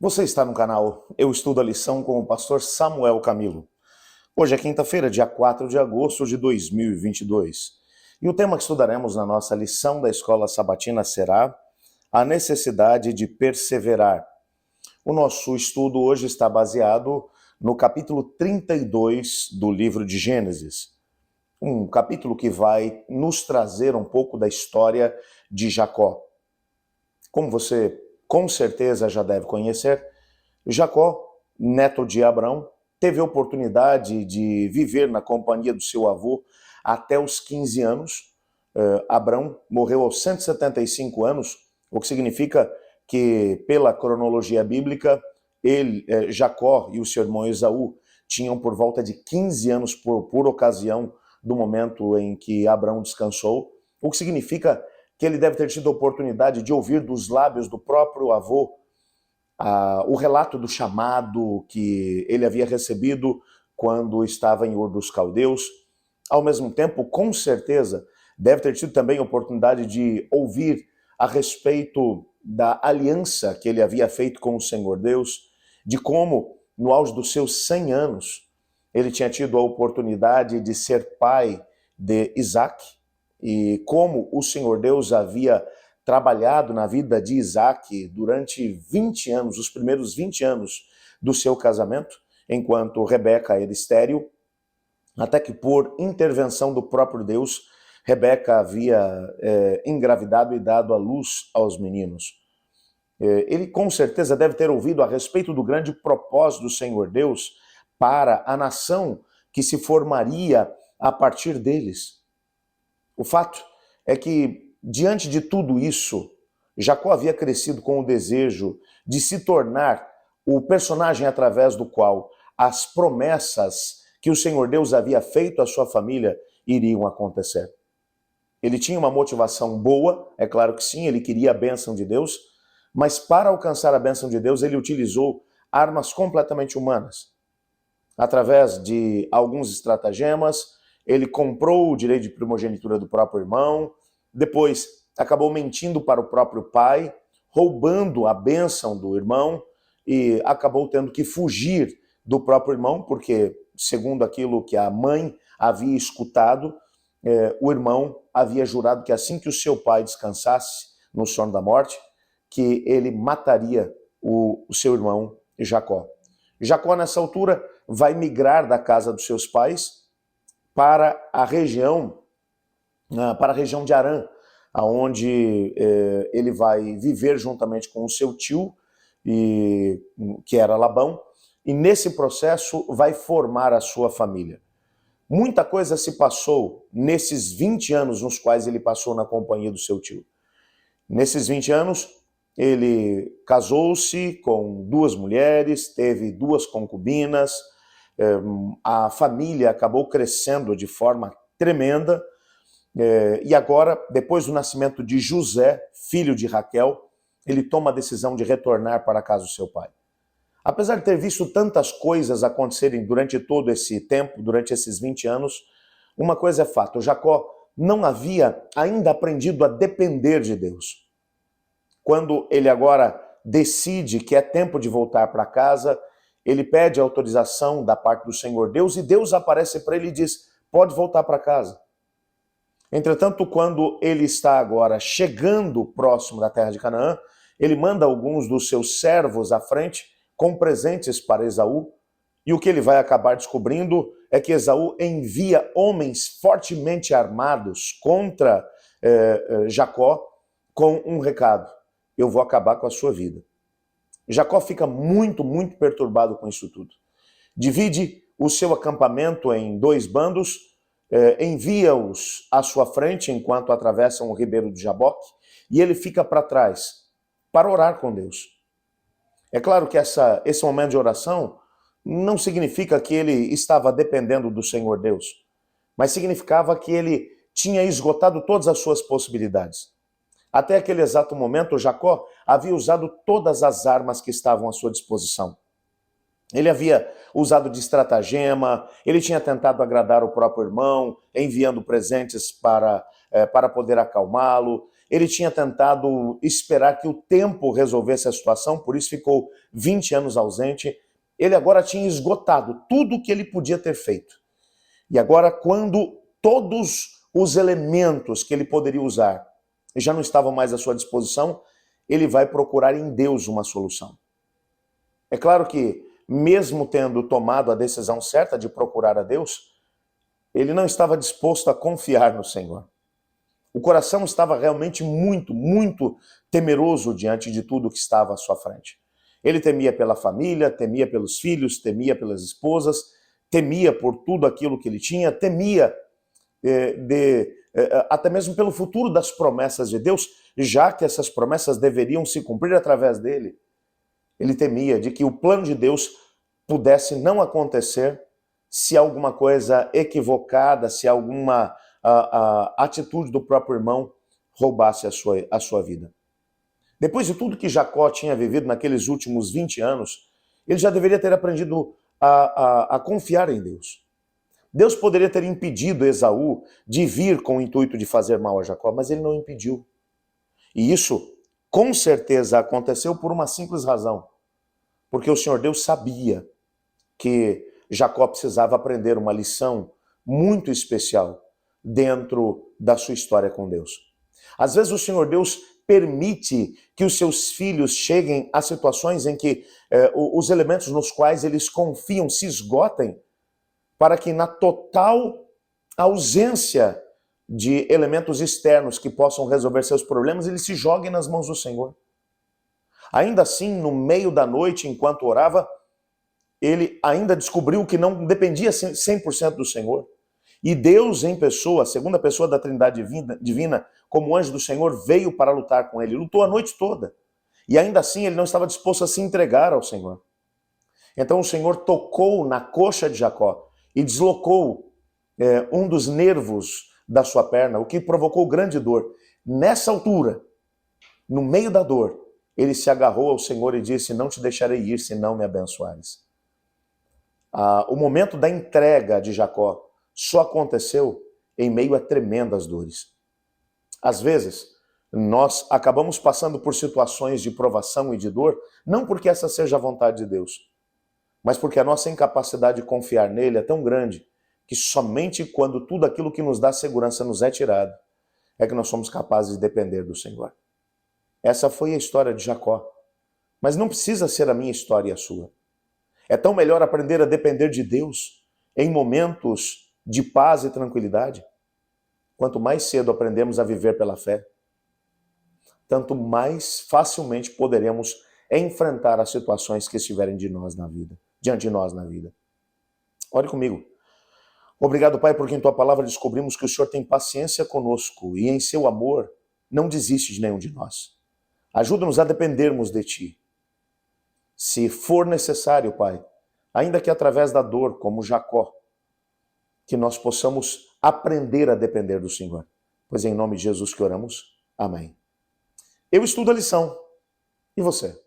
Você está no canal Eu Estudo a Lição com o pastor Samuel Camilo. Hoje é quinta-feira, dia 4 de agosto de 2022. E o tema que estudaremos na nossa lição da Escola Sabatina será a necessidade de perseverar. O nosso estudo hoje está baseado no capítulo 32 do livro de Gênesis. Um capítulo que vai nos trazer um pouco da história de Jacó. Como você com certeza já deve conhecer, Jacó, neto de Abrão, teve a oportunidade de viver na companhia do seu avô até os 15 anos. Abrão morreu aos 175 anos, o que significa que, pela cronologia bíblica, Jacó e o seu irmão Esaú tinham por volta de 15 anos por ocasião do momento em que Abrão descansou, o que significa que ele deve ter tido a oportunidade de ouvir dos lábios do próprio avô o relato do chamado que ele havia recebido quando estava em Ur dos Caldeus. Ao mesmo tempo, com certeza, deve ter tido também a oportunidade de ouvir a respeito da aliança que ele havia feito com o Senhor Deus, de como, no auge dos seus 100 anos, ele tinha tido a oportunidade de ser pai de Isaac, e como o Senhor Deus havia trabalhado na vida de Isaac durante 20 anos, os primeiros 20 anos do seu casamento, enquanto Rebeca era estéril, até que por intervenção do próprio Deus, Rebeca havia engravidado e dado à luz aos meninos. Ele com certeza deve ter ouvido a respeito do grande propósito do Senhor Deus para a nação que se formaria a partir deles. O fato é que, diante de tudo isso, Jacó havia crescido com o desejo de se tornar o personagem através do qual as promessas que o Senhor Deus havia feito à sua família iriam acontecer. Ele tinha uma motivação boa, é claro que sim, ele queria a bênção de Deus, mas para alcançar a bênção de Deus, ele utilizou armas completamente humanas. Através de alguns estratagemas, ele comprou o direito de primogenitura do próprio irmão, depois acabou mentindo para o próprio pai, roubando a bênção do irmão e acabou tendo que fugir do próprio irmão, porque, segundo aquilo que a mãe havia escutado, o irmão havia jurado que assim que o seu pai descansasse no sono da morte, que ele mataria o seu irmão Jacó. Jacó, nessa altura, vai migrar da casa dos seus pais para a região de Harã, onde ele vai viver juntamente com o seu tio, que era Labão, e nesse processo vai formar a sua família. Muita coisa se passou nesses 20 anos nos quais ele passou na companhia do seu tio. Nesses 20 anos, ele casou-se com 2 mulheres, teve 2 concubinas, a família acabou crescendo de forma tremenda, e agora, depois do nascimento de José, filho de Raquel, ele toma a decisão de retornar para a casa do seu pai. Apesar de ter visto tantas coisas acontecerem durante todo esse tempo, durante esses 20 anos, uma coisa é fato: Jacó não havia ainda aprendido a depender de Deus. Quando ele agora decide que é tempo de voltar para casa, ele pede autorização da parte do Senhor Deus e Deus aparece para ele e diz: pode voltar para casa. Entretanto, quando ele está agora chegando próximo da terra de Canaã, ele manda alguns dos seus servos à frente com presentes para Esaú, e o que ele vai acabar descobrindo é que Esaú envia homens fortemente armados contra Jacó com um recado: eu vou acabar com a sua vida. Jacó fica muito perturbado com isso tudo. Divide o seu acampamento em 2 bandos, envia-os à sua frente enquanto atravessam o ribeiro do Jaboque, e ele fica para trás para orar com Deus. É claro que esse momento de oração não significa que ele estava dependendo do Senhor Deus, mas significava que ele tinha esgotado todas as suas possibilidades. Até aquele exato momento, Jacó havia usado todas as armas que estavam à sua disposição. Ele havia usado de estratagema, ele tinha tentado agradar o próprio irmão, enviando presentes para poder acalmá-lo. ele tinha tentado esperar que o tempo resolvesse a situação, por isso ficou 20 anos ausente. Ele agora tinha esgotado tudo o que ele podia ter feito. E agora, quando todos os elementos que ele poderia usar já não estavam mais à sua disposição, ele vai procurar em Deus uma solução. É claro que, mesmo tendo tomado a decisão certa de procurar a Deus, ele não estava disposto a confiar no Senhor. O coração estava realmente muito temeroso diante de tudo que estava à sua frente. Ele temia pela família, temia pelos filhos, temia pelas esposas, temia por tudo aquilo que ele tinha, temia até mesmo pelo futuro das promessas de Deus, já que essas promessas deveriam se cumprir através dele. Ele temia de que o plano de Deus pudesse não acontecer se alguma coisa equivocada, se alguma atitude do próprio irmão roubasse a sua vida. Depois de tudo que Jacó tinha vivido naqueles últimos 20 anos, ele já deveria ter aprendido a confiar em Deus. Deus poderia ter impedido Esaú de vir com o intuito de fazer mal a Jacó, mas ele não impediu. E isso, com certeza, aconteceu por uma simples razão. Porque o Senhor Deus sabia que Jacó precisava aprender uma lição muito especial dentro da sua história com Deus. Às vezes o Senhor Deus permite que os seus filhos cheguem a situações em que os elementos nos quais eles confiam se esgotem, para que na total ausência de elementos externos que possam resolver seus problemas, eles se joguem nas mãos do Senhor. Ainda assim, no meio da noite, enquanto orava, ele ainda descobriu que não dependia 100% do Senhor. E Deus em pessoa, a segunda pessoa da Trindade divina, como anjo do Senhor, veio para lutar com ele. Lutou a noite toda. E ainda assim ele não estava disposto a se entregar ao Senhor. Então o Senhor tocou na coxa de Jacó e deslocou um dos nervos da sua perna, o que provocou grande dor. Nessa altura, no meio da dor, ele se agarrou ao Senhor e disse: não te deixarei ir se não me abençoares. O momento da entrega de Jacó só aconteceu em meio a tremendas dores. Às vezes, nós acabamos passando por situações de provação e de dor, não porque essa seja a vontade de Deus, mas porque a nossa incapacidade de confiar nele é tão grande que somente quando tudo aquilo que nos dá segurança nos é tirado, é que nós somos capazes de depender do Senhor. Essa foi a história de Jacó. Mas não precisa ser a minha história e a sua. É tão melhor aprender a depender de Deus em momentos de paz e tranquilidade. Quanto mais cedo aprendemos a viver pela fé, tanto mais facilmente poderemos enfrentar as situações que estiverem diante de nós na vida. Ore comigo. Obrigado, Pai, porque em Tua palavra descobrimos que o Senhor tem paciência conosco e em seu amor não desiste de nenhum de nós. Ajuda-nos a dependermos de Ti. Se for necessário, Pai, ainda que através da dor, como Jacó, que nós possamos aprender a depender do Senhor. Pois é em nome de Jesus que oramos. Amém. Eu estudo a lição. E você?